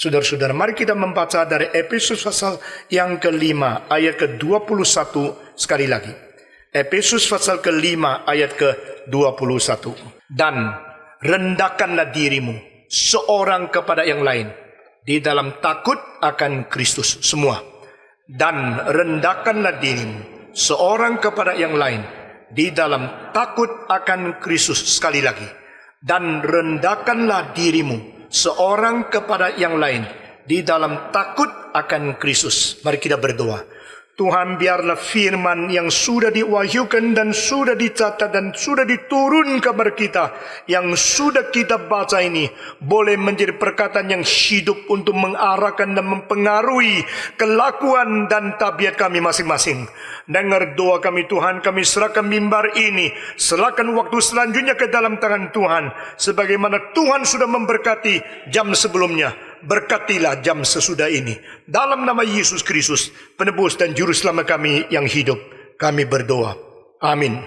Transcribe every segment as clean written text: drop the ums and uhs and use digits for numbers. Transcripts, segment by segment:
Saudara-saudara, mari kita membaca dari Efesus pasal yang ke-5 ayat ke-21 sekali lagi. Efesus pasal ke-5 ayat ke-21. Dan rendahkanlah dirimu seorang kepada yang lain di dalam takut akan Kristus semua. Dan rendahkanlah dirimu seorang kepada yang lain di dalam takut akan Kristus, sekali lagi. Dan rendahkanlah dirimu seorang kepada yang lain di dalam takut akan Kristus. Mari kita berdoa. Tuhan, biarlah firman yang sudah diwahyukan dan sudah dicatat dan sudah diturun kepada kita, yang sudah kita baca ini, boleh menjadi perkataan yang hidup untuk mengarahkan dan mempengaruhi kelakuan dan tabiat kami masing-masing. Dengar doa kami Tuhan, kami serahkan mimbar ini, serahkan waktu selanjutnya ke dalam tangan Tuhan. Sebagaimana Tuhan sudah memberkati jam sebelumnya, berkatilah jam sesudah ini. Dalam nama Yesus Kristus, penebus dan juru selamat kami yang hidup, kami berdoa. Amin.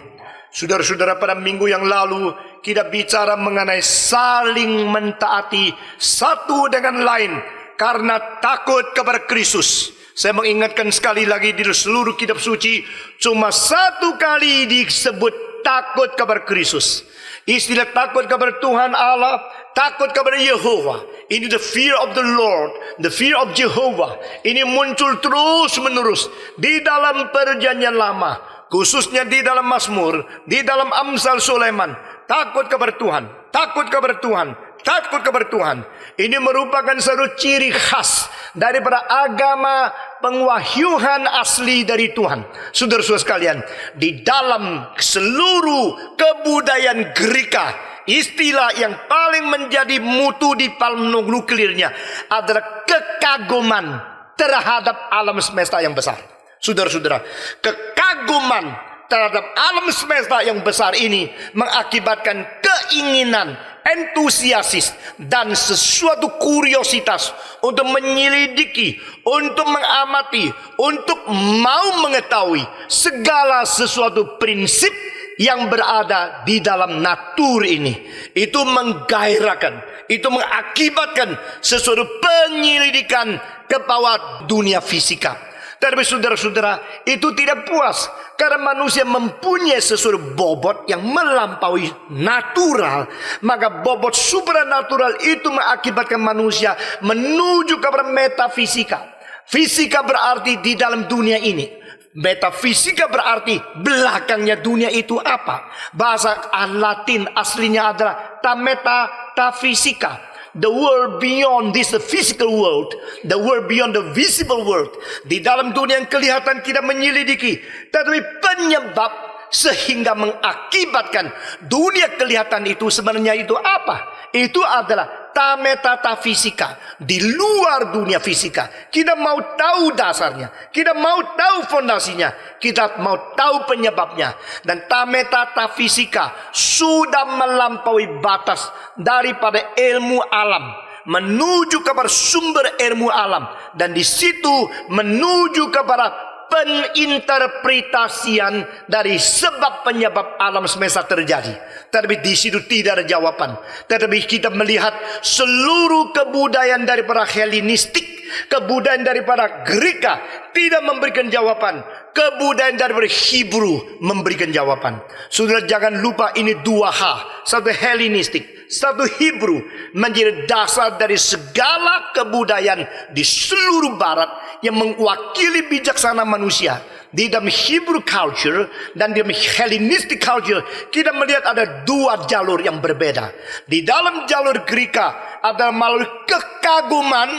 Saudara-saudara, pada minggu yang lalu kita bicara mengenai saling mentaati satu dengan lain karena takut kepada Kristus. Saya mengingatkan sekali lagi, di seluruh kitab suci cuma satu kali disebut takut kepada Kristus. Istilah takut kepada Tuhan Allah, takut kepada Yehova. Ini the fear of the Lord, the fear of Jehovah. Ini muncul terus menerus di dalam perjanjian lama, khususnya di dalam Mazmur, di dalam Amsal Sulaiman. Takut kepada Tuhan, takut kepada Tuhan, takut kepada Tuhan. Ini merupakan satu ciri khas daripada agama pengwahyuan asli dari Tuhan. Saudara-saudara sekalian, di dalam seluruh kebudayaan Greka, istilah yang paling menjadi mutu di palm nuklirnya adalah kekaguman terhadap alam semesta yang besar. Saudara-saudara, kekaguman terhadap alam semesta yang besar ini mengakibatkan keinginan, entusiasis, dan sesuatu kuriositas untuk menyelidiki, untuk mengamati, untuk mau mengetahui segala sesuatu prinsip yang berada di dalam natur ini. Itu menggairahkan, itu mengakibatkan sesuatu penyelidikan ke bawah dunia fisika. Tapi saudara-saudara, itu tidak puas karena manusia mempunyai sesuatu bobot yang melampaui natural. Maka bobot supranatural itu mengakibatkan manusia menuju kepada metafisika. Fisika berarti di dalam dunia ini. Metafisika berarti belakangnya dunia itu apa? Bahasa Latin aslinya adalah ta meta ta fisika. The world beyond this physical world, the world beyond the visible world. Di dalam dunia yang kelihatan kita menyelidiki, tetapi penyebab sehingga mengakibatkan dunia kelihatan itu sebenarnya itu apa? Itu adalah ta metafisika, di luar dunia fisika. Kita mau tahu dasarnya, kita mau tahu fondasinya, kita mau tahu penyebabnya. Dan ta metafisika sudah melampaui batas daripada ilmu alam menuju kepada sumber ilmu alam, dan di situ menuju kepada peninterpretasian dari sebab penyebab alam semesta terjadi. Tapi di situ tidak ada jawaban. Tetapi kita melihat seluruh kebudayaan daripada Helenistik, kebudayaan daripada Greka tidak memberikan jawaban. Kebudayaan daripada Hebrew memberikan jawaban. Saudara, jangan lupa ini dua hal. Satu Helenistik, satu Hebrew, menjadi dasar dari segala kebudayaan di seluruh barat yang mewakili bijaksana manusia. Di dalam Hebrew culture dan di dalam Hellenistic culture, kita melihat ada dua jalur yang berbeda. Di dalam jalur Greka adalah melalui kekaguman,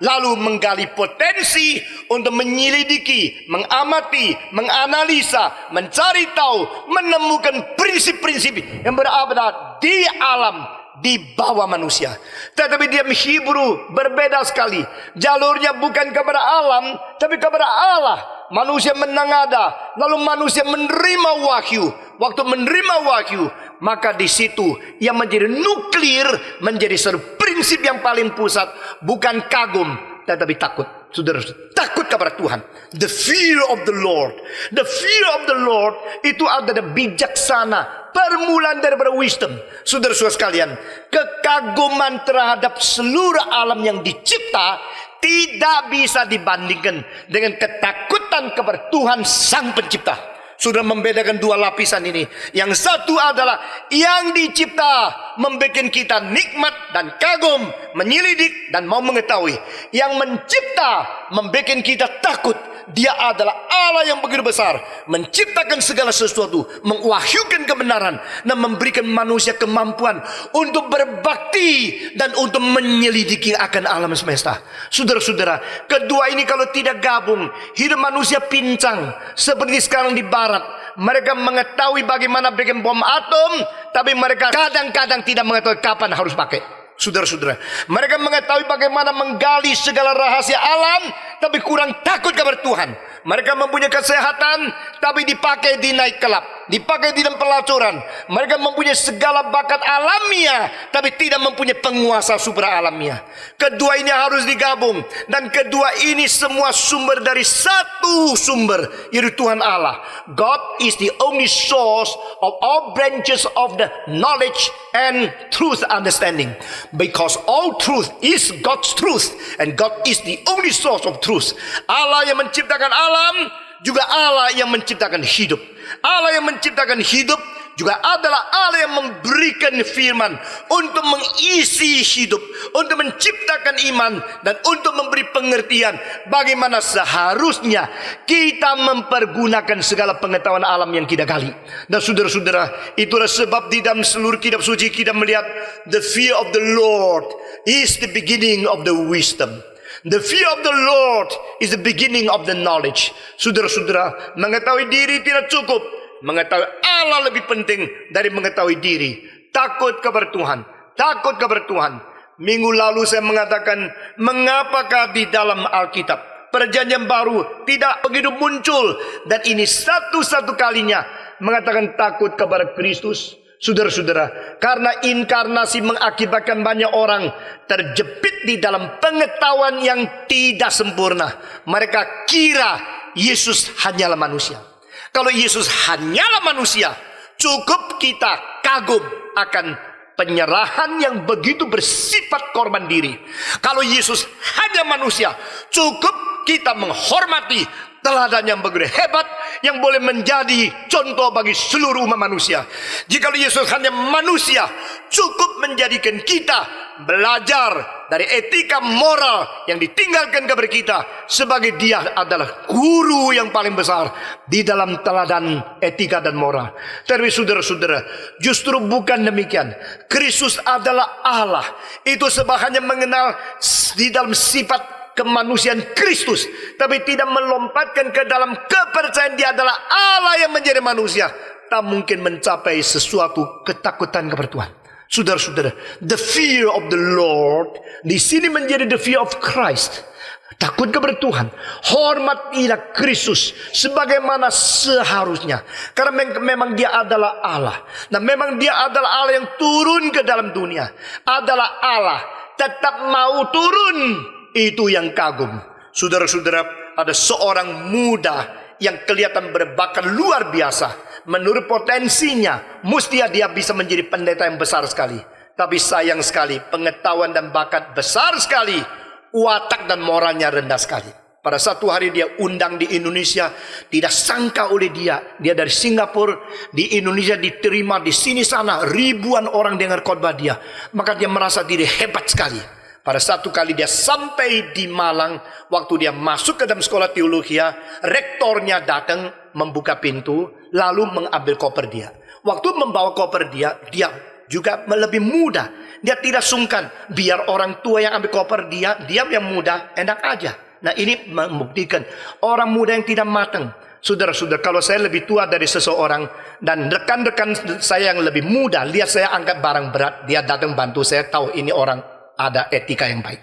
lalu menggali potensi untuk menyelidiki, mengamati, menganalisa, mencari tahu, menemukan prinsip-prinsip yang berada di alam, di bawah manusia. Tetapi dia Hebrew berbeda sekali. Jalurnya bukan kepada alam, tapi kepada Allah. Manusia menangada, lalu manusia menerima wahyu. Waktu menerima wahyu, maka di situ yang menjadi nuklir, menjadi satu prinsip yang paling pusat, bukan kagum, tetapi takut. Saudara, takut kepada Tuhan. The fear of the Lord. The fear of the Lord itu adalah bijaksana, permulaan daripada wisdom. Saudara-saudara sekalian, kekaguman terhadap seluruh alam yang dicipta tidak bisa dibandingkan dengan ketakutan kepada Tuhan Sang Pencipta. Sudah membedakan dua lapisan ini. Yang satu adalah yang dicipta membuat kita nikmat dan kagum, menyelidik dan mau mengetahui. Yang mencipta membuat kita takut. Dia adalah Allah yang begitu besar, menciptakan segala sesuatu, mengwahyukan kebenaran, dan memberikan manusia kemampuan untuk berbakti dan untuk menyelidiki akan alam semesta. Saudara-saudara, kedua ini kalau tidak gabung, hidup manusia pincang. Seperti sekarang di barat, mereka mengetahui bagaimana bikin bom atom, tapi mereka kadang-kadang tidak mengetahui kapan harus pakai. Saudara-saudara, mereka mengetahui bagaimana menggali segala rahasia alam, tapi kurang takut kepada Tuhan. Mereka mempunyai kesehatan, tapi dipakai di naik kelab, dipakai di dalam pelacuran. Mereka mempunyai segala bakat alamiah, tapi tidak mempunyai penguasa super alamiah. Kedua ini harus digabung, dan kedua ini semua sumber dari satu sumber, yaitu Tuhan Allah. God is the only source of all branches of the knowledge and truth understanding. Because all truth is God's truth, and God is the only source of truth. Allah yang menciptakan alam, juga Allah yang menciptakan hidup. Allah yang menciptakan hidup juga adalah Allah yang memberikan firman untuk mengisi hidup, untuk menciptakan iman, dan untuk memberi pengertian bagaimana seharusnya kita mempergunakan segala pengetahuan alam yang kita gali. Dan saudara-saudara, itulah sebab di dalam seluruh kitab suci kita melihat the fear of the Lord is the beginning of the wisdom. The fear of the Lord is the beginning of the knowledge. Saudara-saudara, mengetahui diri tidak cukup. Mengetahui Allah lebih penting dari mengetahui diri. Takut kepada Tuhan. Takut kepada Tuhan. Minggu lalu saya mengatakan, mengapakah di dalam Alkitab Perjanjian Baru tidak begitu muncul, dan ini satu-satu kalinya mengatakan takut kepada Kristus. Saudara-saudara, karena inkarnasi mengakibatkan banyak orang terjepit di dalam pengetahuan yang tidak sempurna. Mereka kira Yesus hanyalah manusia. Kalau Yesus hanyalah manusia, cukup kita kagum akan penyerahan yang begitu bersifat korban diri. Kalau Yesus hanya manusia, cukup kita menghormati teladan yang begitu hebat, yang boleh menjadi contoh bagi seluruh umat manusia. Jika Yesus hanya manusia, cukup menjadikan kita belajar dari etika moral yang ditinggalkan kepada kita, sebagai dia adalah guru yang paling besar di dalam teladan etika dan moral. Tapi saudara-saudara, justru bukan demikian. Kristus adalah Allah. Itu sebab hanya mengenal di dalam sifat kemanusiaan Kristus, tapi tidak melompatkan ke dalam kepercayaan dia adalah Allah yang menjadi manusia, tak mungkin mencapai sesuatu ketakutan kepada Tuhan. Saudara-saudara, the fear of the Lord di sini menjadi the fear of Christ. Takut kepada Tuhan, hormatilah Kristus sebagaimana seharusnya, karena memang dia adalah Allah, dan memang dia adalah Allah yang turun ke dalam dunia, adalah Allah tetap mau turun. Itu yang kagum. Saudara-saudara, ada seorang muda yang kelihatan berbakat luar biasa. Menurut potensinya, mesti dia bisa menjadi pendeta yang besar sekali. Tapi sayang sekali, pengetahuan dan bakat besar sekali, watak dan moralnya rendah sekali. Pada satu hari dia undang di Indonesia, tidak sangka oleh dia dari Singapura, di Indonesia diterima di sini sana, ribuan orang dengar khotbah dia. Maka dia merasa diri hebat sekali. Pada satu kali dia sampai di Malang, waktu dia masuk ke dalam sekolah teologi, rektornya datang membuka pintu, lalu mengambil koper dia. Waktu membawa koper dia juga lebih muda. Dia tidak sungkan, biar orang tua yang ambil koper dia yang muda, enak aja. Nah, ini membuktikan orang muda yang tidak matang. Saudara-saudara, kalau saya lebih tua dari seseorang, dan rekan-rekan saya yang lebih muda, lihat saya angkat barang berat, dia datang bantu saya, tahu ini orang ada etika yang baik.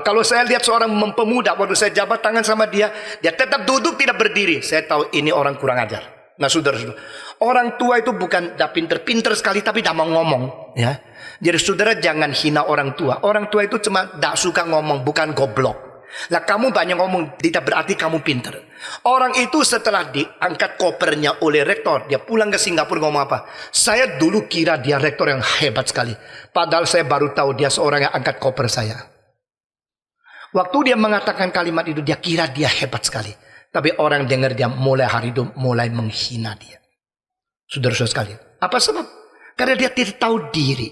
Kalau saya lihat seorang pemuda, waktu saya jabat tangan sama dia tetap duduk, tidak berdiri, saya tahu ini orang kurang ajar. Nah, saudara-saudara, orang tua itu bukan pinter-pinter sekali, tapi tidak mau ngomong, ya. Jadi saudara jangan hina orang tua. Orang tua itu cuma tidak suka ngomong, bukan goblok. Lah kamu banyak ngomong, tidak berarti kamu pinter. Orang itu setelah diangkat kopernya oleh rektor, dia pulang ke Singapura ngomong apa? Saya dulu kira dia rektor yang hebat sekali. Padahal saya baru tahu dia seorang yang angkat koper saya. Waktu dia mengatakan kalimat itu, dia kira dia hebat sekali. Tapi orang dengar dia mulai hari itu mulai menghina dia. Saudara-saudara sekalian, apa sebab? Karena dia tidak tahu diri.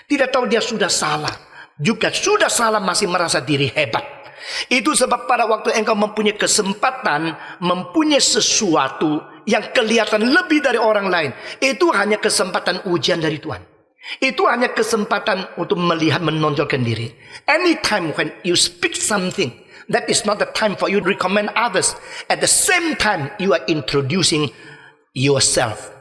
Tidak tahu dia sudah salah. Juga sudah salah masih merasa diri hebat. Itu sebab pada waktu engkau mempunyai kesempatan, mempunyai sesuatu yang kelihatan lebih dari orang lain, itu hanya kesempatan ujian dari Tuhan. Itu hanya kesempatan untuk melihat, menonjolkan diri. Anytime when you speak something, that is not the time for you to recommend others. At the same time, you are introducing yourself.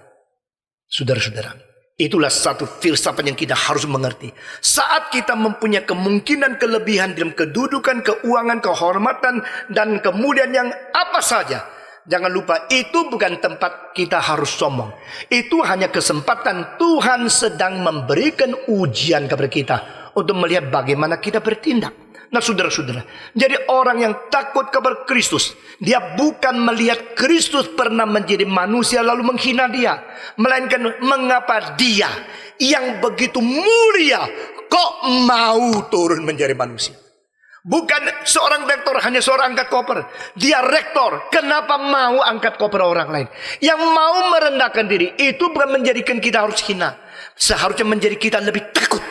Saudara-saudara, itulah satu filsafat yang kita harus mengerti. Saat kita mempunyai kemungkinan kelebihan dalam kedudukan, keuangan, kehormatan, dan kemudian yang apa saja, jangan lupa itu bukan tempat kita harus sombong. Itu hanya kesempatan Tuhan sedang memberikan ujian kepada kita untuk melihat bagaimana kita bertindak. Nah saudara-saudara, jadi orang yang takut kepada Kristus, dia bukan melihat Kristus pernah menjadi manusia lalu menghina dia, melainkan mengapa dia yang begitu mulia kok mau turun menjadi manusia. Bukan seorang rektor hanya seorang angkat koper. Dia rektor, kenapa mau angkat koper orang lain? Yang mau merendahkan diri, itu bukan menjadikan kita harus hina. Seharusnya menjadi kita lebih takut,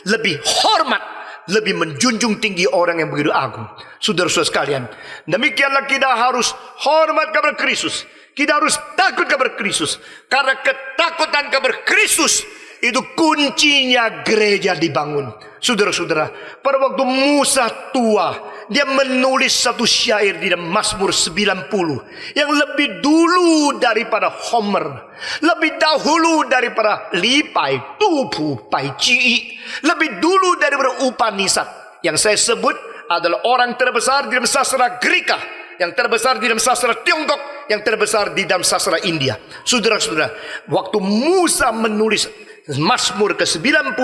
lebih hormat, lebih menjunjung tinggi orang yang begitu agung. Saudara-saudara sekalian, demikianlah kita harus hormat kepada Kristus. Kita harus takut kepada Kristus. Karena ketakutan kepada Kristus itu kuncinya gereja dibangun. Saudara-saudara, pada waktu Musa tua, dia menulis satu syair di dalam Mazmur 90 yang lebih dulu daripada Homer, lebih dahulu daripada Lipai, Tupu, Pai Ci, lebih dulu daripada Upanisad. Yang saya sebut adalah orang terbesar di dalam sastra Greka, yang terbesar di dalam sastra Tiongkok, yang terbesar di dalam sastra India. Saudara-saudara, waktu Musa menulis Mazmur ke-90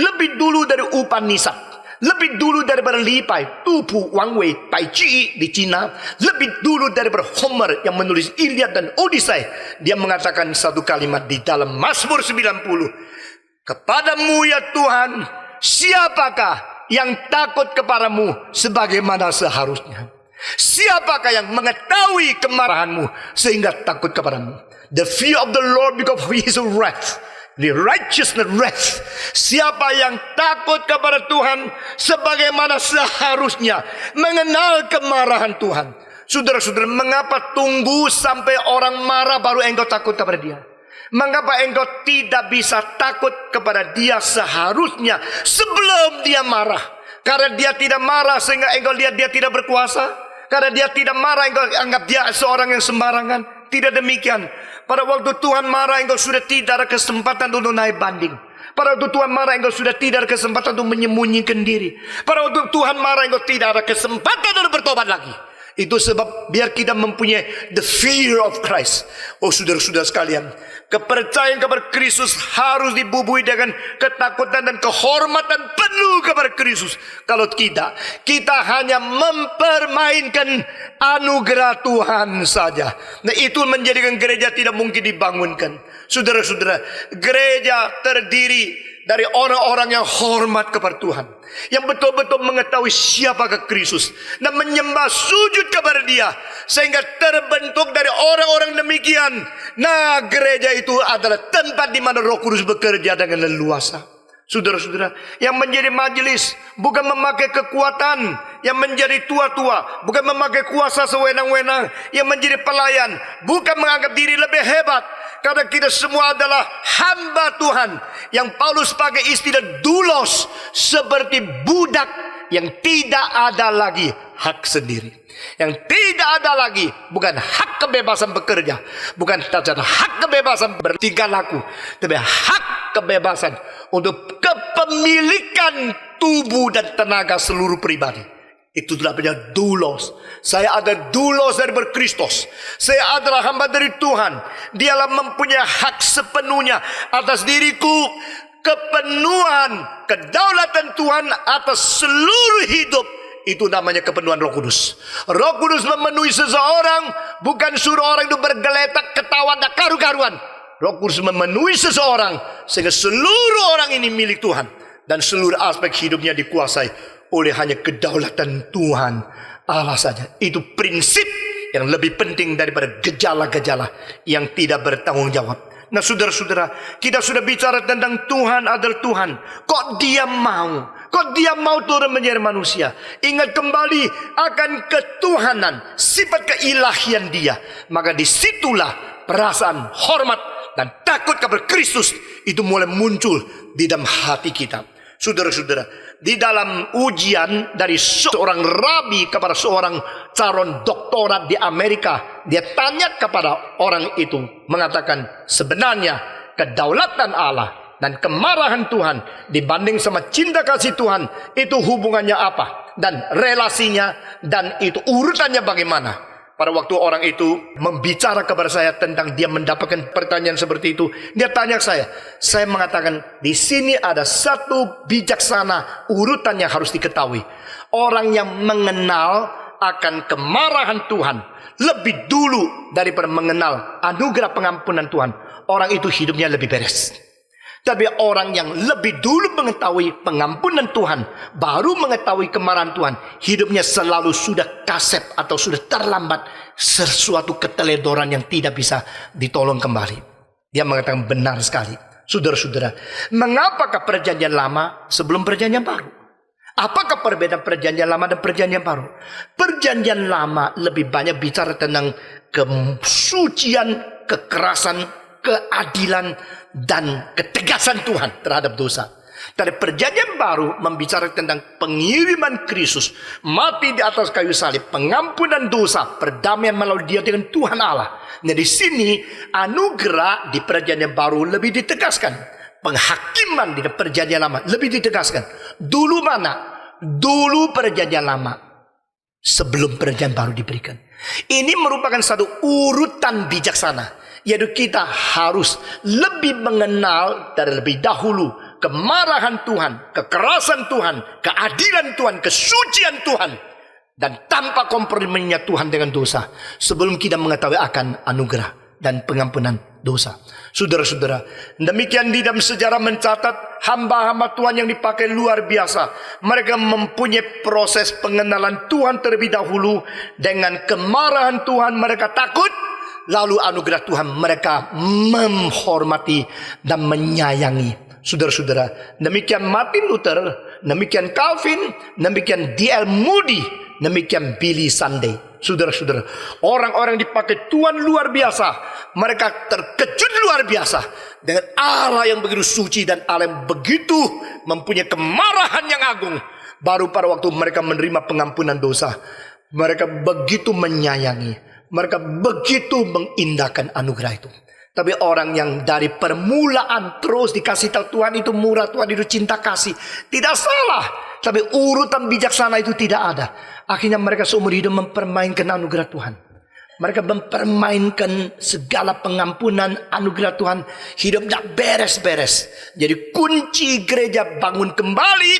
lebih dulu dari Upanisad, lebih dulu daripada Lipai, Tupu, Wang Wei, Pai Ci di Cina, lebih dulu daripada Homer yang menulis Iliad dan Odyssey. Dia mengatakan satu kalimat di dalam Mazmur 90, kepadamu ya Tuhan, siapakah yang takut kepadamu sebagaimana seharusnya? Siapakah yang mengetahui kemarahanmu sehingga takut kepadamu? The fear of the Lord because of his wrath, the righteousness wrath. Siapa yang takut kepada Tuhan sebagaimana seharusnya, mengenal kemarahan Tuhan. Saudara-saudara, mengapa tunggu sampai orang marah baru engkau takut kepada dia? Mengapa engkau tidak bisa takut kepada dia seharusnya sebelum dia marah? Karena dia tidak marah sehingga engkau lihat dia tidak berkuasa. Karena dia tidak marah engkau anggap dia seorang yang sembarangan. Tidak demikian. Pada waktu Tuhan marah, engkau sudah tidak ada kesempatan untuk naik banding. Pada waktu Tuhan marah, engkau sudah tidak ada kesempatan untuk menyembunyikan diri. Pada waktu Tuhan marah, engkau tidak ada kesempatan untuk bertobat lagi. Itu sebab biar kita mempunyai the fear of Christ. Oh saudara-saudara sekalian, kepercayaan kepada Kristus harus dibubuhi dengan ketakutan dan kehormatan penuh kepada Kristus. Kalau tidak, kita hanya mempermainkan anugerah Tuhan saja. Nah itu menjadikan gereja tidak mungkin dibangunkan. Saudara-saudara, gereja terdiri dari orang-orang yang hormat kepada Tuhan, yang betul-betul mengetahui siapakah Kristus dan menyembah sujud kepada dia, sehingga terbentuk dari orang-orang demikian. Nah, gereja itu adalah tempat di mana Roh Kudus bekerja dengan leluasa. Saudara-saudara, yang menjadi majelis bukan memakai kekuatan, yang menjadi tua-tua bukan memakai kuasa sewenang-wenang, yang menjadi pelayan bukan menganggap diri lebih hebat. Karena kita semua adalah hamba Tuhan, yang Paulus pakai istilah doulos, seperti budak yang tidak ada lagi hak sendiri, yang tidak ada lagi bukan hak kebebasan bekerja, bukan saja hak kebebasan bertingkah laku, tapi hak kebebasan untuk kepemilikan tubuh dan tenaga seluruh pribadi. Itu namanya doulos. Saya ada doulos dari Kristus. Saya adalah hamba dari Tuhan. Dialah mempunyai hak sepenuhnya atas diriku. Kepenuhan kedaulatan Tuhan atas seluruh hidup Itu namanya kepenuhan Roh Kudus. Roh Kudus memenuhi seseorang, bukan suruh orang itu bergeletak, ketawa, dan karu-karuan. Roh Kudus memenuhi seseorang sehingga seluruh orang ini milik Tuhan. Dan seluruh aspek hidupnya dikuasai oleh hanya kedaulatan Tuhan Allah saja. Itu prinsip yang lebih penting daripada gejala-gejala yang tidak bertanggung jawab. Nah saudara-saudara, kita sudah bicara tentang Tuhan adalah Tuhan. Kok dia mau? Kok dia mau turun menjadi manusia? Ingat kembali akan ketuhanan, sifat keilahian dia. Maka disitulah perasaan hormat dan takut kepada Kristus itu mulai muncul di dalam hati kita. Saudara-saudara, di dalam ujian dari seorang rabi kepada seorang calon doktorat di Amerika, dia tanya kepada orang itu, mengatakan sebenarnya kedaulatan Allah dan kemarahan Tuhan dibanding sama cinta kasih Tuhan itu hubungannya apa? Dan relasinya, dan itu urutannya bagaimana? Pada waktu orang itu membicara kepada saya tentang dia mendapatkan pertanyaan seperti itu, dia tanya saya mengatakan di sini ada satu bijaksana urutan yang harus diketahui. Orang yang mengenal akan kemarahan Tuhan lebih dulu daripada mengenal anugerah pengampunan Tuhan, orang itu hidupnya lebih beres. Tapi orang yang lebih dulu mengetahui pengampunan Tuhan, baru mengetahui kemarahan Tuhan, hidupnya selalu sudah kasep atau sudah terlambat sesuatu keteledoran yang tidak bisa ditolong kembali. Dia mengatakan benar sekali. Saudara-saudara, mengapakah perjanjian lama sebelum perjanjian baru? Apakah perbedaan perjanjian lama dan perjanjian baru? Perjanjian lama lebih banyak bicara tentang kesucian, kekerasan, keadilan, dan ketegasan Tuhan terhadap dosa. Dari perjanjian baru membicarakan tentang pengiriman Kristus, mati di atas kayu salib, pengampunan dosa, perdamaian melalui dia dengan Tuhan Allah. Nah di sini anugerah di perjanjian baru lebih ditegaskan, penghakiman di perjanjian lama lebih ditegaskan. Dulu mana? Dulu perjanjian lama, sebelum perjanjian baru diberikan. Ini merupakan satu urutan bijaksana, yaitu kita harus lebih mengenal dari lebih dahulu kemarahan Tuhan, kekerasan Tuhan, keadilan Tuhan, kesucian Tuhan, dan tanpa komprominya Tuhan dengan dosa, sebelum kita mengetahui akan anugerah dan pengampunan dosa. Saudara-saudara, demikian di dalam sejarah mencatat hamba-hamba Tuhan yang dipakai luar biasa. Mereka mempunyai proses pengenalan Tuhan terlebih dahulu. Dengan kemarahan Tuhan mereka takut, lalu anugerah Tuhan mereka menghormati dan menyayangi. Saudara-saudara, demikian Martin Luther, demikian Calvin, demikian D.L. Moody, demikian Billy Sunday. Saudara-saudara, orang-orang dipakai Tuhan luar biasa. Mereka terkejut luar biasa dengan Allah yang begitu suci dan Allah yang begitu mempunyai kemarahan yang agung. Baru pada waktu mereka menerima pengampunan dosa, mereka begitu menyayangi, mereka begitu mengindahkan anugerah itu. Tapi orang yang dari permulaan terus dikasih tahu Tuhan itu murah, Tuhan itu cinta kasih, tidak salah. Tapi urutan bijaksana itu tidak ada. Akhirnya mereka seumur hidup mempermainkan anugerah Tuhan. Mereka mempermainkan segala pengampunan anugerah Tuhan. Hidup tidak beres-beres. Jadi kunci gereja bangun kembali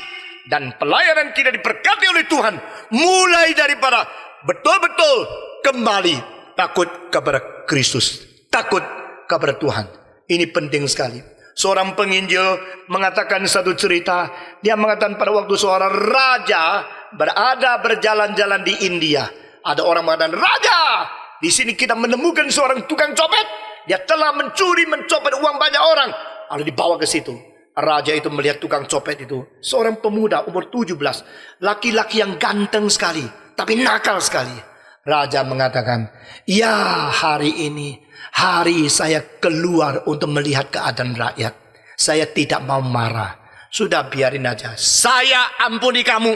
dan pelayanan kita diberkati oleh Tuhan, mulai daripada betul-betul kembali takut kepada Kristus, takut kepada Tuhan. Ini penting sekali. Seorang penginjil mengatakan satu cerita. Dia mengatakan pada waktu seorang raja berada berjalan-jalan di India, ada orang mengatakan, "Raja, di sini kita menemukan seorang tukang copet. Dia telah mencopet uang banyak orang." Lalu dibawa ke situ. Raja itu melihat tukang copet itu, seorang pemuda umur 17, laki-laki yang ganteng sekali, tapi nakal sekali. Raja mengatakan, "Ya, hari ini hari saya keluar untuk melihat keadaan rakyat. Saya tidak mau marah. Sudah biarin aja. Saya ampuni kamu."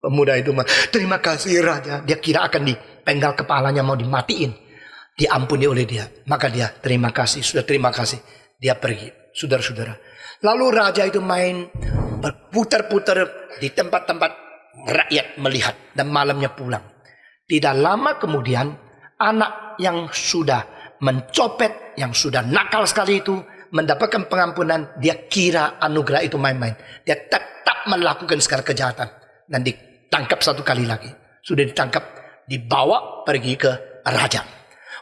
Pemuda itu, "Terima kasih Raja." Dia kira akan dipenggal kepalanya, mau dimatiin. Diampuni oleh dia. Maka dia, "Terima kasih, sudah terima kasih." Dia pergi. Saudara-saudara. Lalu Raja itu main berputar-putar di tempat-tempat rakyat melihat. Dan malamnya pulang. Tidak lama kemudian, anak yang sudah mencopet, yang sudah nakal sekali itu, mendapatkan pengampunan. Dia kira anugerah itu main-main. Dia tetap melakukan segala kejahatan. dan ditangkap satu kali lagi. Sudah ditangkap, dibawa pergi ke raja.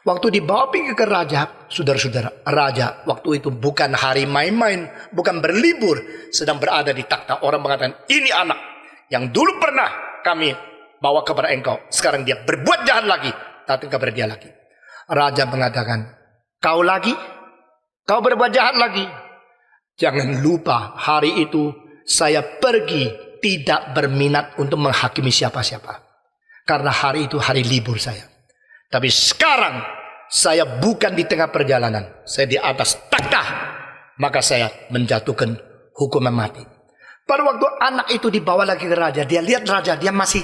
Waktu dibawa pergi ke raja, saudara-saudara, raja waktu itu bukan hari main-main, bukan berlibur, sedang berada di takhta. Orang mengatakan, ini anak yang dulu pernah kami bawa kepada engkau. Sekarang dia berbuat jahat lagi, datang kepada dia lagi. Raja mengatakan, kau lagi? Kau berbuat jahat lagi? Jangan lupa, hari itu saya pergi tidak berminat untuk menghakimi siapa-siapa. Karena hari itu hari libur saya. Tapi sekarang saya bukan di tengah perjalanan. Saya di atas takhta. Maka saya menjatuhkan hukuman mati. Pada waktu anak itu dibawa lagi ke raja, dia lihat raja, dia masih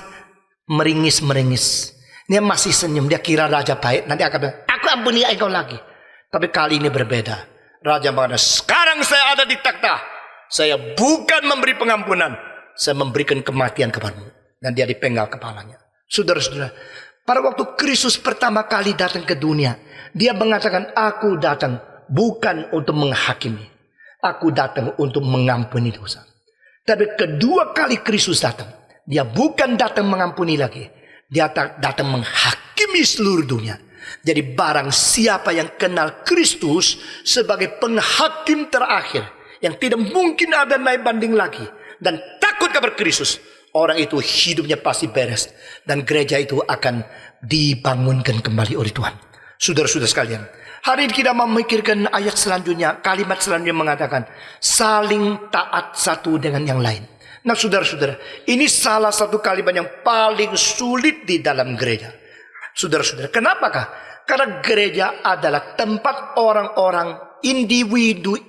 meringis-meringis. Dia masih senyum, dia kira raja baik. Nanti akan bilang, aku ampuni engkau lagi. Tapi kali ini berbeda. Raja mengatakan, sekarang saya ada di takhta. Saya bukan memberi pengampunan. Saya memberikan kematian kepadamu. Dan dia dipenggal kepalanya. Saudara-saudara, pada waktu Kristus pertama kali datang ke dunia, dia mengatakan, aku datang bukan untuk menghakimi. Aku datang untuk mengampuni dosa. Tapi kedua kali Kristus datang, dia bukan datang mengampuni lagi. Dia datang menghakimi seluruh dunia. Jadi barang siapa yang kenal Kristus sebagai penghakim terakhir, yang tidak mungkin ada naik banding lagi, dan takut kepada Kristus, orang itu hidupnya pasti beres. Dan gereja itu akan dibangunkan kembali oleh Tuhan. Saudara-saudara sekalian, hari ini kita memikirkan ayat selanjutnya. Kalimat selanjutnya mengatakan, saling taat satu dengan yang lain. Nah saudara-saudara, ini salah satu kalimat yang paling sulit di dalam gereja. Saudara-saudara, kenapakah? Karena gereja adalah tempat orang-orang, individu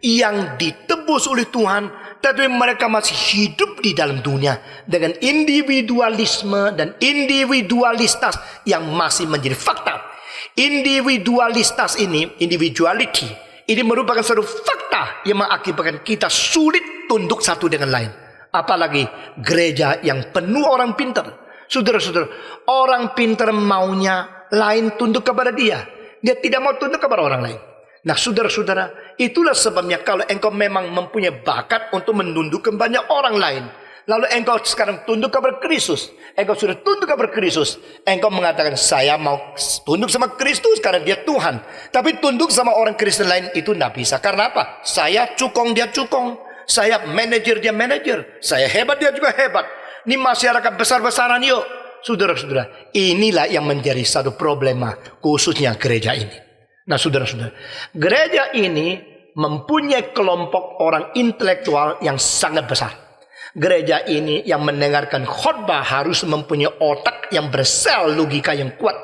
yang ditebus oleh Tuhan, tapi mereka masih hidup di dalam dunia dengan individualisme dan individualitas yang masih menjadi fakta. Individualitas individuality ini merupakan satu fakta yang mengakibatkan kita sulit tunduk satu dengan lain. Apalagi gereja yang penuh orang pintar. Saudara-saudara, orang pintar maunya lain tunduk kepada dia. Dia tidak mau tunduk kepada orang lain. Nah saudara-saudara, itulah sebabnya kalau engkau memang mempunyai bakat untuk menundukkan banyak orang lain, lalu engkau sekarang tunduk kepada Kristus, engkau sudah tunduk kepada Kristus, engkau mengatakan saya mau tunduk sama Kristus karena dia Tuhan. Tapi tunduk sama orang Kristen lain itu tidak bisa. Karena apa? Saya cukong, dia cukong. Saya manajer, dia manajer. Saya hebat, dia juga hebat. Ini masyarakat besar-besaran yuk. Saudara-saudara, inilah yang menjadi satu problema khususnya gereja ini. Nah saudara-saudara, gereja ini mempunyai kelompok orang intelektual yang sangat besar. Gereja ini yang mendengarkan khotbah harus mempunyai otak yang bersel logika yang kuat.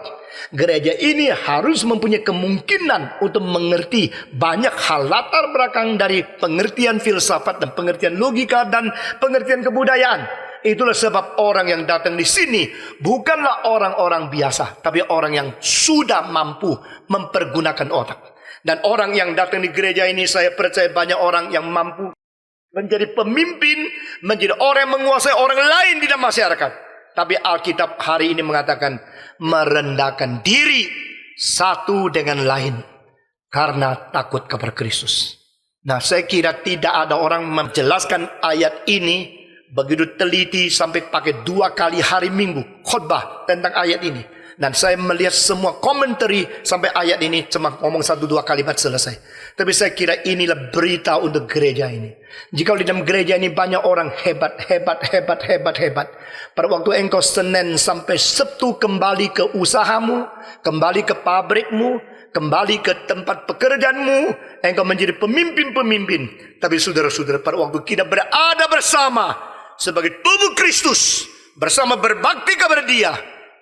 Gereja ini harus mempunyai kemungkinan untuk mengerti banyak hal latar belakang dari pengertian filsafat dan pengertian logika dan pengertian kebudayaan. Itulah sebab orang yang datang di sini bukanlah orang-orang biasa, tapi orang yang sudah mampu mempergunakan otak. Dan orang yang datang di gereja ini, saya percaya banyak orang yang mampu menjadi pemimpin, menjadi orang yang menguasai orang lain di dalam masyarakat. Tapi Alkitab hari ini mengatakan merendahkan diri satu dengan lain karena takut kepada Kristus. Nah, saya kira tidak ada orang menjelaskan ayat ini begitu teliti sampai pakai 2 kali hari Minggu khotbah tentang ayat ini. Dan saya melihat semua komentari sampai ayat ini cuma ngomong 1-2 kalimat selesai. Tapi saya kira inilah berita untuk gereja ini. Jika di dalam gereja ini banyak orang hebat. Pada waktu engkau Senin sampai Sabtu kembali ke usahamu, kembali ke pabrikmu, kembali ke tempat pekerjaanmu, engkau menjadi pemimpin-pemimpin. Tapi saudara-saudara, pada waktu kita berada bersama sebagai tubuh Kristus, bersama berbakti kepada dia,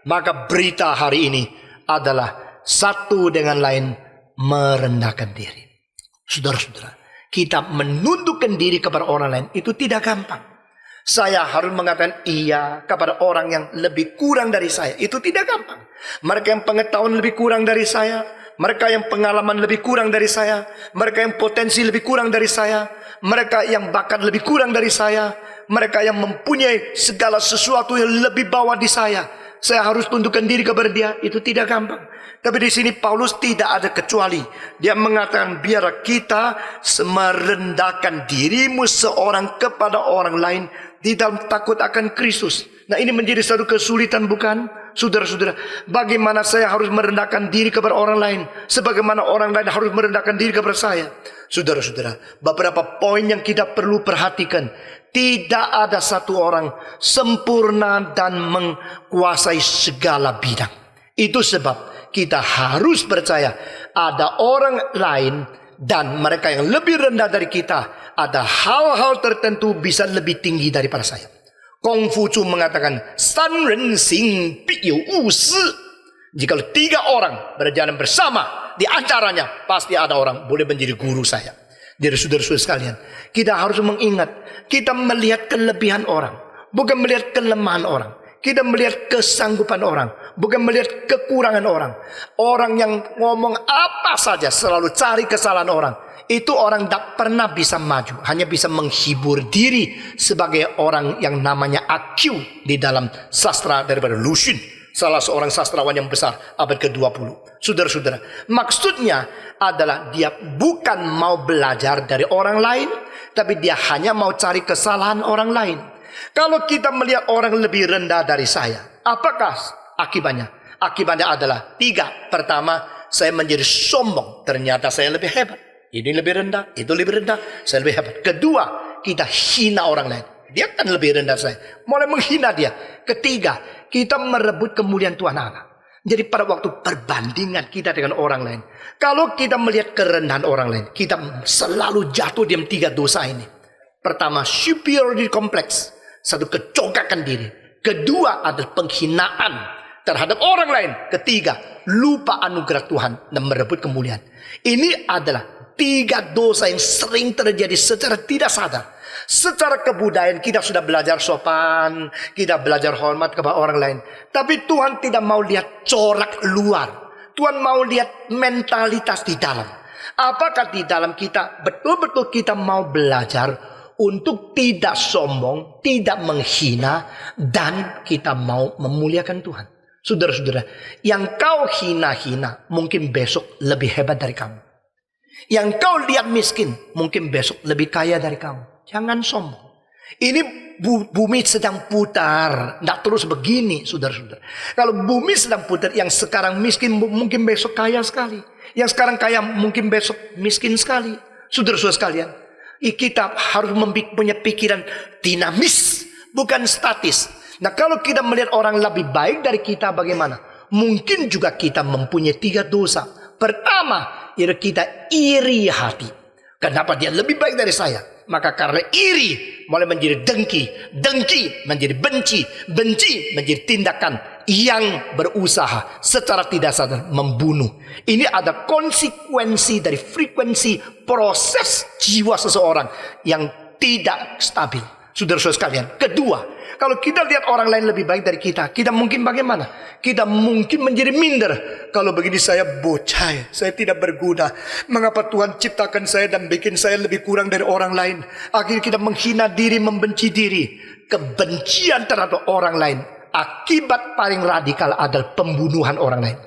maka berita hari ini adalah satu dengan lain merendahkan diri. Saudara-saudara, kita menundukkan diri kepada orang lain itu tidak gampang. Saya harus mengatakan iya kepada orang yang lebih kurang dari saya, itu tidak gampang. Mereka yang pengetahuan lebih kurang dari saya, mereka yang pengalaman lebih kurang dari saya, mereka yang potensi lebih kurang dari saya, mereka yang bakat lebih kurang dari saya, mereka yang mempunyai segala sesuatu yang lebih bawah di saya saya harus tundukkan diri kepada dia. Itu tidak gampang. Tapi di sini Paulus tidak ada kecuali. Dia mengatakan biar kita merendahkan dirimu seorang kepada orang lain di dalam takut akan Kristus. Nah, ini menjadi satu kesulitan, bukan? Saudara-saudara, bagaimana saya harus merendahkan diri kepada orang lain sebagaimana orang lain harus merendahkan diri kepada saya. Saudara-saudara, beberapa poin yang kita perlu perhatikan. Tidak ada satu orang sempurna dan menguasai segala bidang. Itu sebab kita harus percaya ada orang lain dan mereka yang lebih rendah dari kita. Ada hal-hal tertentu bisa lebih tinggi daripada saya. Kongfucu mengatakan, "San ren xing bi you wu si." Jika 3 orang berjalan bersama, di antaranya pasti ada orang boleh menjadi guru saya. Jadi saudara-saudara sekalian, kita harus mengingat, kita melihat kelebihan orang, bukan melihat kelemahan orang. Kita melihat kesanggupan orang, bukan melihat kekurangan orang. Orang yang ngomong apa saja selalu cari kesalahan orang. Itu orang tak pernah bisa maju, hanya bisa menghibur diri sebagai orang yang namanya AQ di dalam sastra daripada Lucian, salah seorang sastrawan yang besar abad ke-20. Saudara-saudara, maksudnya adalah dia bukan mau belajar dari orang lain, tapi dia hanya mau cari kesalahan orang lain. Kalau kita melihat orang lebih rendah dari saya, apakah akibatnya? Akibatnya adalah 3. Pertama, saya menjadi sombong. Ternyata saya lebih hebat. Ini lebih rendah, itu lebih rendah, saya lebih hebat. Kedua, kita hina orang lain. Dia kan lebih rendah saya, mulai menghina dia. Ketiga, kita merebut kemuliaan Tuhan Allah. Jadi pada waktu perbandingan kita dengan orang lain, kalau kita melihat kerendahan orang lain, kita selalu jatuh dalam 3 dosa ini. Pertama, superiority complex, satu kecokakan diri. Kedua adalah penghinaan terhadap orang lain. Ketiga, lupa anugerah Tuhan dan merebut kemuliaan. Ini adalah 3 dosa yang sering terjadi secara tidak sadar. Secara kebudayaan kita sudah belajar sopan, kita belajar hormat kepada orang lain. Tapi Tuhan tidak mau lihat corak luar. Tuhan mau lihat mentalitas di dalam. Apakah di dalam kita betul-betul kita mau belajar untuk tidak sombong, tidak menghina, dan kita mau memuliakan Tuhan. Saudara-saudara, yang kau hina-hina mungkin besok lebih hebat dari kamu. Yang kau lihat miskin mungkin besok lebih kaya dari kamu. Jangan sombong. Ini bumi sedang putar, tidak terus begini, saudara-saudara. Kalau bumi sedang putar, yang sekarang miskin mungkin besok kaya sekali, yang sekarang kaya mungkin besok miskin sekali. Saudara-saudara sekalian, kita harus punya pikiran dinamis, bukan statis. Nah, kalau kita melihat orang lebih baik dari kita, bagaimana? Mungkin juga kita mempunyai 3 dosa. Pertama, kita iri hati. Kenapa dia lebih baik dari saya? Maka karena iri mulai menjadi dengki, dengki menjadi benci, benci menjadi tindakan yang berusaha secara tidak sadar membunuh. Ini ada konsekuensi dari frekuensi proses jiwa seseorang yang tidak stabil. Saudara-saudara sekalian, kedua, kalau kita lihat orang lain lebih baik dari kita, kita mungkin bagaimana? Kita mungkin menjadi minder. Kalau begini saya bocah, saya tidak berguna. Mengapa Tuhan ciptakan saya dan bikin saya lebih kurang dari orang lain? Akhirnya kita menghina diri, membenci diri. Kebencian terhadap orang lain, akibat paling radikal adalah pembunuhan orang lain.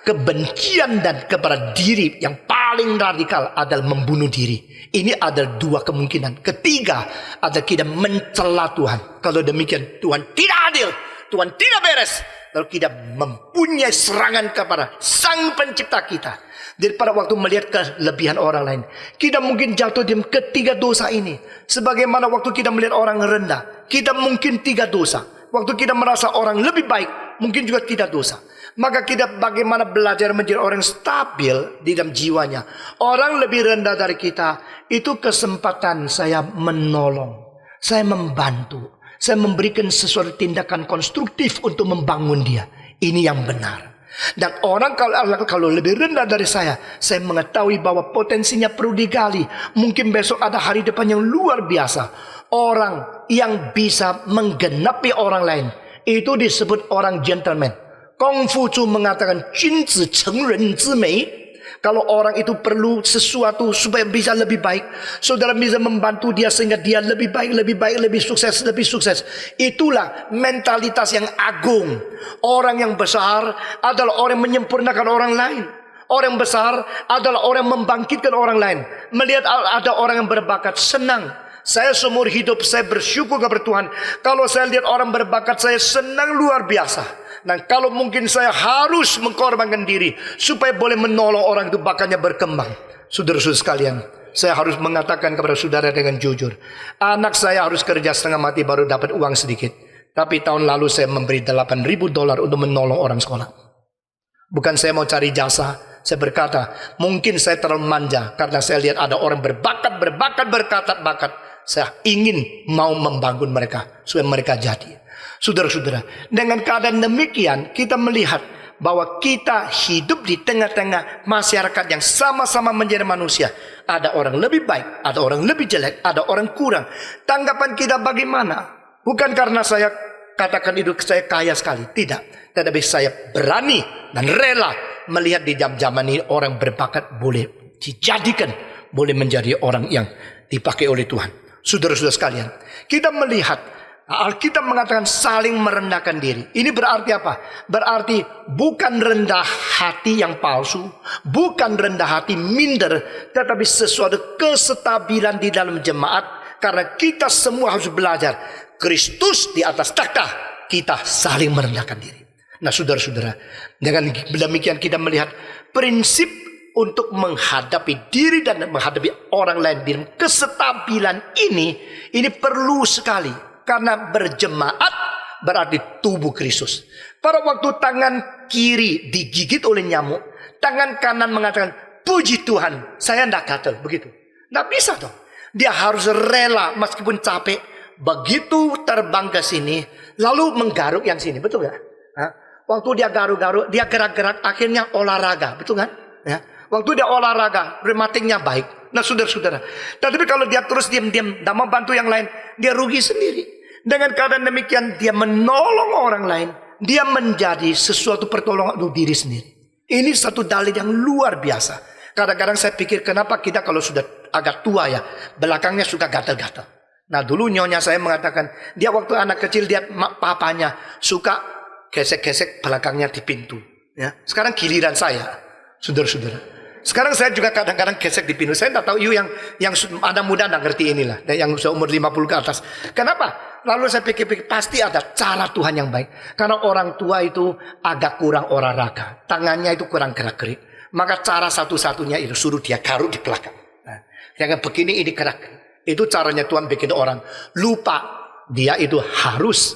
Kebencian dan kepada diri yang paling radikal adalah membunuh diri. Ini ada 2 kemungkinan. Ketiga adalah kita mencela Tuhan. Kalau demikian Tuhan tidak adil, Tuhan tidak beres. Lalu kita mempunyai serangan kepada Sang Pencipta kita. Jadi pada waktu melihat kelebihan orang lain, kita mungkin jatuh di ketiga dosa ini. Sebagaimana waktu kita melihat orang rendah, kita mungkin 3 dosa. Waktu kita merasa orang lebih baik, mungkin juga tidak dosa. Maka kita bagaimana belajar menjadi orang stabil di dalam jiwanya. Orang lebih rendah dari kita, itu kesempatan saya menolong, saya membantu, saya memberikan sesuatu tindakan konstruktif untuk membangun dia. Ini yang benar. Dan orang kalau lebih rendah dari saya mengetahui bahwa potensinya perlu digali. Mungkin besok ada hari depan yang luar biasa. Orang yang bisa menggenapi orang lain, itu disebut orang gentleman. Kongfucu mengatakan 君子成人之美. Kalau orang itu perlu sesuatu supaya bisa lebih baik, saudara bisa membantu dia sehingga dia lebih baik, lebih sukses, lebih sukses. Itulah mentalitas yang agung. Orang yang besar adalah orang yang menyempurnakan orang lain. Orang yang besar adalah orang yang membangkitkan orang lain. Melihat ada orang yang berbakat, senang. Saya seumur hidup saya bersyukur kepada Tuhan. Kalau saya lihat orang berbakat, saya senang luar biasa. Nah, kalau mungkin saya harus mengorbankan diri supaya boleh menolong orang itu bakatnya berkembang. Saudara-saudara sekalian, saya harus mengatakan kepada saudara dengan jujur, anak saya harus kerja setengah mati baru dapat uang sedikit. Tapi tahun lalu saya memberi $8,000 untuk menolong orang sekolah. Bukan saya mau cari jasa. Saya berkata, mungkin saya terlalu manja karena saya lihat ada orang berbakat. Saya ingin mau membangun mereka supaya mereka jadi. Saudara-saudara, dengan keadaan demikian kita melihat bahwa kita hidup di tengah-tengah masyarakat yang sama-sama menjadi manusia. Ada orang lebih baik, ada orang lebih jelek, ada orang kurang. Tanggapan kita bagaimana? Bukan karena saya katakan itu saya kaya sekali, tidak. Tetapi saya berani dan rela melihat di zaman ini orang berbakat boleh dijadikan, boleh menjadi orang yang dipakai oleh Tuhan. Saudara-saudara sekalian, kita melihat Alkitab mengatakan saling merendahkan diri. Ini berarti apa? Berarti bukan rendah hati yang palsu, bukan rendah hati minder, tetapi sesuatu kesestabilan di dalam jemaat. Karena kita semua harus belajar Kristus di atas takhta, kita saling merendahkan diri. Nah, saudara-saudara, dengan demikian kita melihat prinsip untuk menghadapi diri dan menghadapi orang lain di dalam kesestabilan ini perlu sekali. Karena berjemaat berarti tubuh Kristus. Pada waktu tangan kiri digigit oleh nyamuk, tangan kanan mengatakan, puji Tuhan, saya tidak gatal. Begitu. Tidak bisa dong. Dia harus rela meskipun capek. Begitu terbang ke sini, lalu menggaruk yang sini. Betul gak? Waktu dia garuk-garuk, dia gerak-gerak, akhirnya olahraga. Betul kan? Ya. Waktu dia olahraga, rematiknya baik. Nah, saudara-saudara. Tapi kalau dia terus diam-diam, tidak mau bantu yang lain, dia rugi sendiri. Dengan keadaan demikian, dia menolong orang lain. Dia menjadi sesuatu pertolongan untuk diri sendiri. Ini satu dalil yang luar biasa. Kadang-kadang saya pikir, kenapa kita kalau sudah agak tua ya, belakangnya suka gatal-gatal. Nah, dulu nyonya saya mengatakan, dia waktu anak kecil, dia papanya suka gesek-gesek belakangnya di pintu. Ya. Sekarang giliran saya, saudara-saudara. Sekarang saya juga kadang-kadang gesek di pintu. Saya tidak tahu yang ada muda tidak ngerti inilah. Dan yang seumur 50 ke atas. Kenapa? Lalu saya pikir-pikir pasti ada cara Tuhan yang baik. Karena orang tua itu agak kurang olahraga. Tangannya itu kurang gerak-gerik. Maka cara satu-satunya itu suruh dia garuk di belakang. Nah, yang begini ini gerak. Itu caranya Tuhan bikin orang lupa. Dia itu harus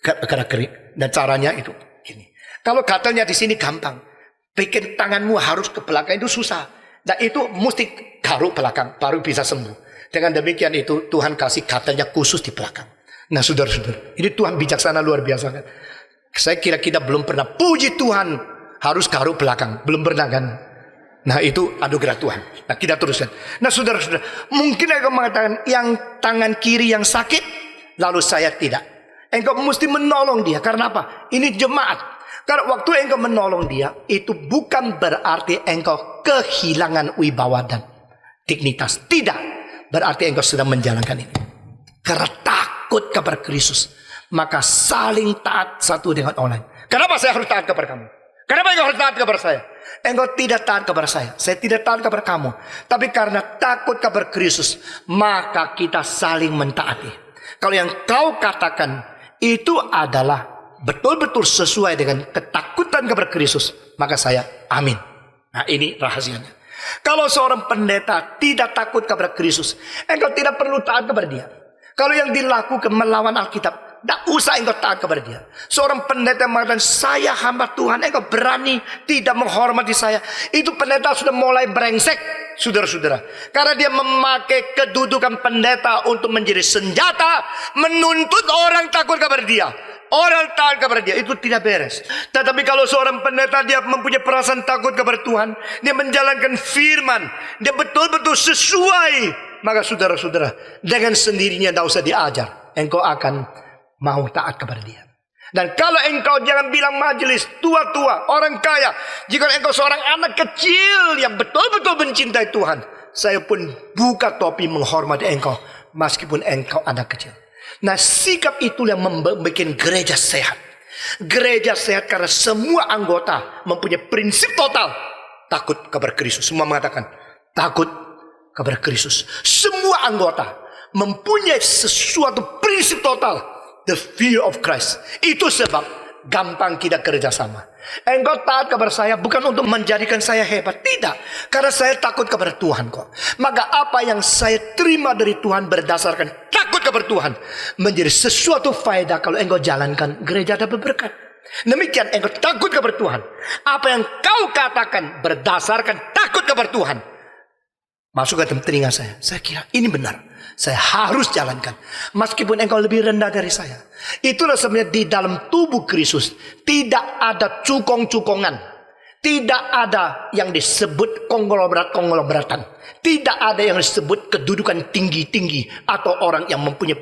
gerak-gerik. Dan caranya itu gini. Kalau gatalnya di sini gampang. Bikin tanganmu harus ke belakang itu susah. Nah, itu mesti garuk belakang baru bisa sembuh. Dengan demikian itu Tuhan kasih gatalnya khusus di belakang. Nah, saudara-saudara, ini Tuhan bijaksana luar biasa kan. Saya kira kita belum pernah puji Tuhan harus garuk belakang, belum pernah kan. Nah, itu anugerah Tuhan. Nah, kita teruskan. Nah, saudara-saudara, mungkin engkau mengatakan yang tangan kiri yang sakit, lalu saya tidak. Engkau mesti menolong dia. Karena apa? Ini jemaat. Karena waktu engkau menolong dia, itu bukan berarti engkau kehilangan wibawa dan dignitas. Tidak. Berarti engkau sedang menjalankan ini. Karena takut kepada Kristus, maka saling taat satu dengan orang lain. Kenapa saya harus taat kepada kamu? Kenapa engkau harus taat kepada saya? Engkau tidak taat kepada saya tidak taat kepada kamu. Tapi karena takut kepada Kristus, maka kita saling mentaati. Kalau yang kau katakan itu adalah betul-betul sesuai dengan ketakutan kepada Kristus, maka saya amin. Nah, ini rahasianya. Kalau seorang pendeta tidak takut kepada Kristus, engkau tidak perlu taat kepada dia. Kalau yang dilakukan melawan Alkitab, tidak usah engkau taat kepada dia. Seorang pendeta mengatakan, saya hamba Tuhan, engkau berani tidak menghormati saya. Itu pendeta sudah mulai brengsek, saudara-saudara. Karena dia memakai kedudukan pendeta untuk menjadi senjata, menuntut orang takut kepada dia. Orang taat kepada dia, itu tidak beres. Tetapi kalau seorang pendeta dia mempunyai perasaan takut kepada Tuhan, dia menjalankan firman, dia betul-betul sesuai, maka saudara-saudara, dengan sendirinya tidak usah diajar, engkau akan mau taat kepada dia. Dan kalau engkau jangan bilang majelis, tua-tua, orang kaya, jika engkau seorang anak kecil yang betul-betul mencintai Tuhan, saya pun buka topi menghormati engkau, meskipun engkau anak kecil. Nah, sikap itu yang membuat gereja sehat. Gereja sehat karena semua anggota mempunyai prinsip total. Takut kepada Kristus. Semua mengatakan, takut kepada Kristus. Semua anggota mempunyai sesuatu prinsip total. The fear of Christ. Itu sebab gampang kita kerjasama. Engkau taat kepada saya bukan untuk menjadikan saya hebat. Tidak. Karena saya takut kepada Tuhan kok. Maka apa yang saya terima dari Tuhan berdasarkan takut kepada Tuhan menjadi sesuatu faedah kalau engkau jalankan, gereja ada berberkat. Demikian engkau takut kepada Tuhan. Apa yang kau katakan berdasarkan takut kepada Tuhan masuk ke dalam telinga saya. Saya kira ini benar. Saya harus jalankan. Meskipun engkau lebih rendah dari saya. Itulah sebenarnya di dalam tubuh Kristus. Tidak ada cukong-cukongan. Tidak ada yang disebut konglomerat-konglomeratan. Tidak ada yang disebut kedudukan tinggi-tinggi. Atau orang yang mempunyai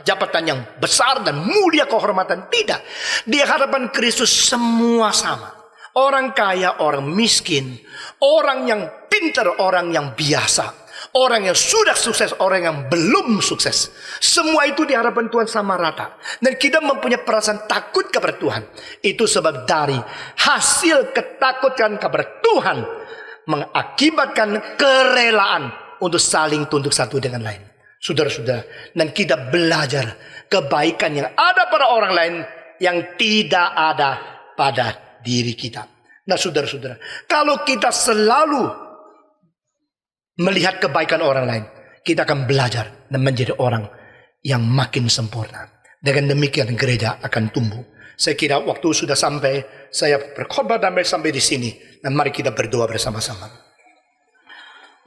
jabatan yang besar dan mulia kehormatan. Tidak. Di hadapan Kristus semua sama. Orang kaya, orang miskin. Orang yang pintar, orang yang biasa. Orang yang sudah sukses, orang yang belum sukses. Semua itu di hadapan Tuhan sama rata. Dan kita mempunyai perasaan takut kepada Tuhan. Itu sebab dari hasil ketakutan kepada Tuhan mengakibatkan kerelaan untuk saling tunduk satu dengan lain. Saudara-saudara, dan kita belajar kebaikan yang ada pada orang lain yang tidak ada pada diri kita. Nah, saudara-saudara, kalau kita selalu melihat kebaikan orang lain, kita akan belajar dan menjadi orang yang makin sempurna. Dengan demikian gereja akan tumbuh. Saya kira waktu sudah sampai. Saya berkhotbah sampai di sini. Dan mari kita berdoa bersama-sama.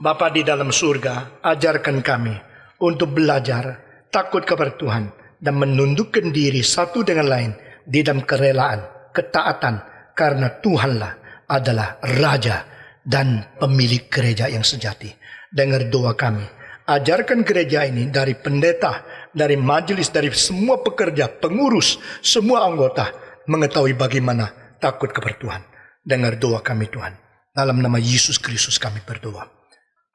Bapa di dalam surga, ajarkan kami untuk belajar takut kepada Tuhan dan menundukkan diri satu dengan lain di dalam kerelaan, ketaatan, karena Tuhanlah adalah Raja dan pemilik gereja yang sejati. Dengar doa kami. Ajarkan gereja ini dari pendeta, dari majelis, dari semua pekerja, pengurus, semua anggota mengetahui bagaimana takut kepada Tuhan. Dengar doa kami Tuhan. Dalam nama Yesus Kristus kami berdoa.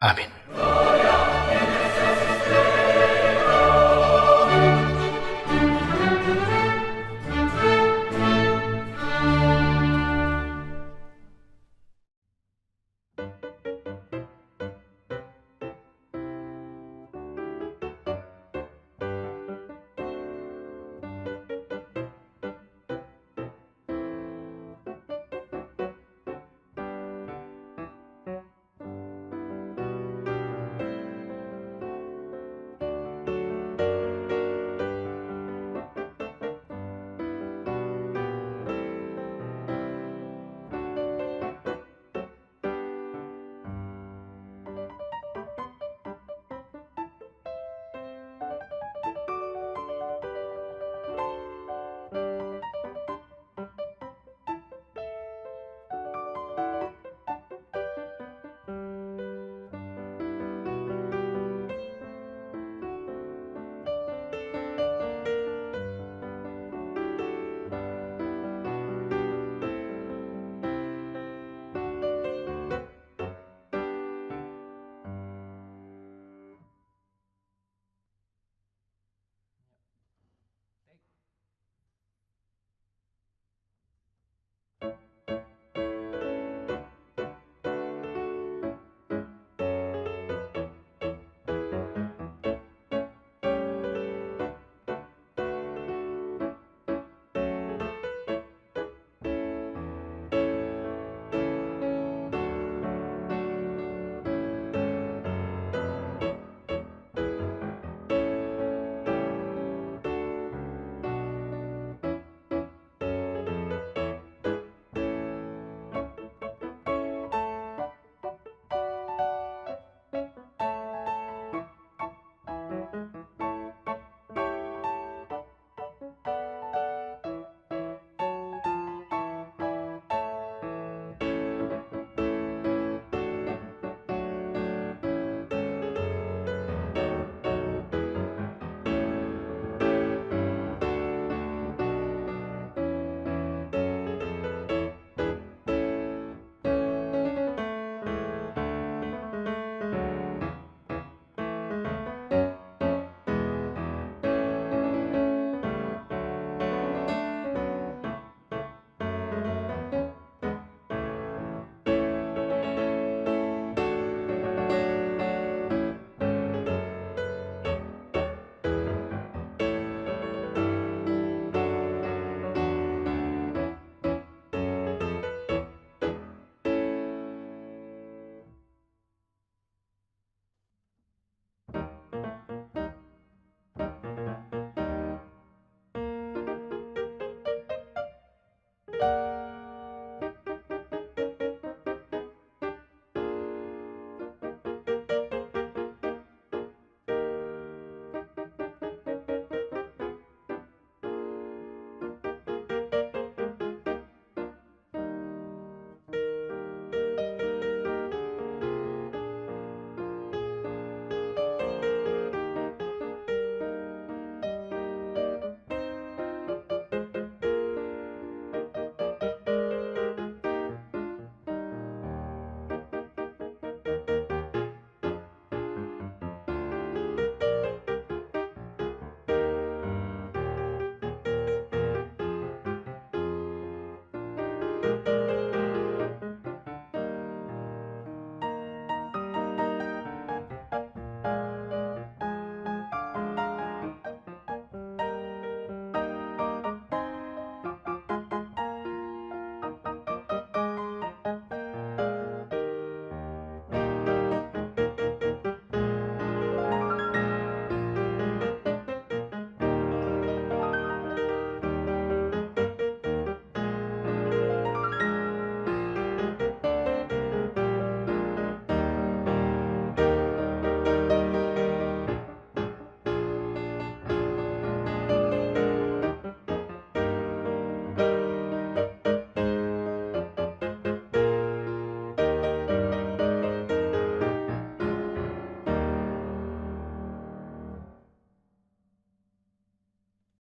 Amin.